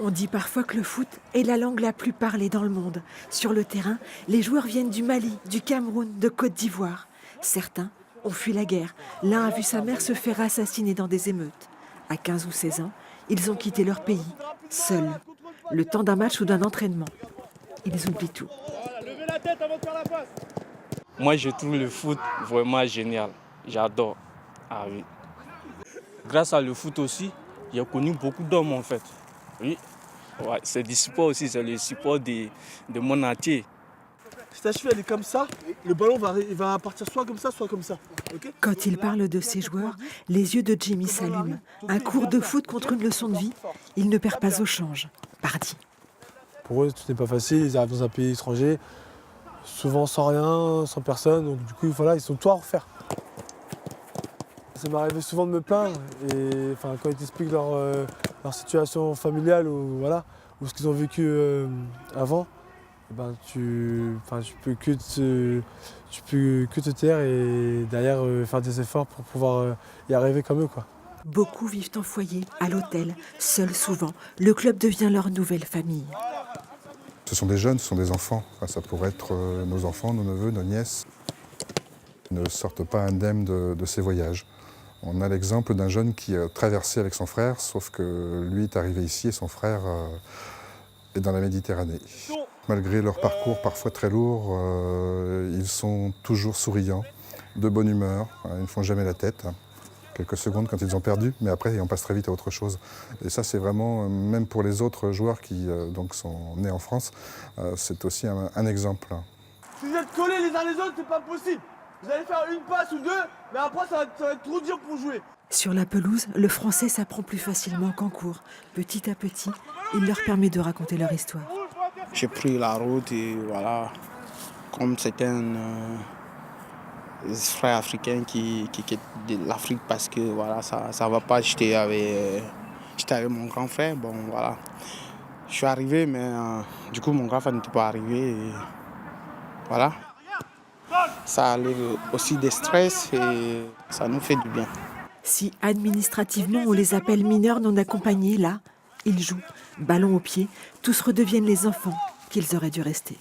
On dit parfois que le foot est la langue la plus parlée dans le monde. Sur le terrain, les joueurs viennent du Mali, du Cameroun, de Côte d'Ivoire. Certains ont fui la guerre. L'un a vu sa mère se faire assassiner dans des émeutes. À 15 ou 16 ans, ils ont quitté leur pays, seuls, le temps d'un match ou d'un entraînement. Ils oublient tout. Moi, je trouve le foot vraiment génial. J'adore. Ah oui. Grâce à le foot aussi, j'ai connu beaucoup d'hommes en fait. Oui. Ouais, c'est du sport aussi, c'est le sport de mon entier. Si ta cheville elle est comme ça, le ballon va partir soit comme ça, soit comme ça. Okay. Quand il parle de ses joueurs, les yeux de Jimmy s'allument. Un cours de foot contre une leçon de vie, il ne perd pas au change. Pardi. Pour eux, tout n'est pas facile, ils arrivent dans un pays étranger, souvent sans rien, sans personne, donc du coup, voilà, ils ont tout à refaire. Ça m'est arrivé souvent de me plaindre, et quand ils t'expliquent leur situation familiale ou ce qu'ils ont vécu avant, tu peux que te taire et derrière faire des efforts pour pouvoir y arriver comme eux, quoi. Beaucoup vivent en foyer, à l'hôtel, seuls souvent. Le club devient leur nouvelle famille. Ce sont des jeunes, ce sont des enfants. Ça pourrait être nos enfants, nos neveux, nos nièces. Ils ne sortent pas indemnes de ces voyages. On a l'exemple d'un jeune qui a traversé avec son frère, sauf que lui est arrivé ici et son frère est dans la Méditerranée. Malgré leur parcours parfois très lourd, ils sont toujours souriants, de bonne humeur, ils ne font jamais la tête. Quelques secondes quand ils ont perdu, mais après on passe très vite à autre chose. Et ça c'est vraiment, même pour les autres joueurs qui donc sont nés en France, c'est aussi un exemple. Si vous êtes collés les uns les autres, c'est pas possible. Vous allez faire une passe ou deux, mais après ça va être trop dur pour jouer. Sur la pelouse, le français s'apprend plus facilement qu'en cours. Petit à petit, il leur permet de raconter leur histoire. J'ai pris la route et voilà, comme c'était un frère africain qui quitte l'Afrique parce que voilà, ça va pas, j'étais avec mon grand frère, bon voilà. Je suis arrivé, mais du coup mon grand frère n'était pas arrivé et voilà. Ça enlève aussi des stress et ça nous fait du bien. Si administrativement on les appelle mineurs non accompagnés, là, ils jouent, ballon au pied, tous redeviennent les enfants qu'ils auraient dû rester.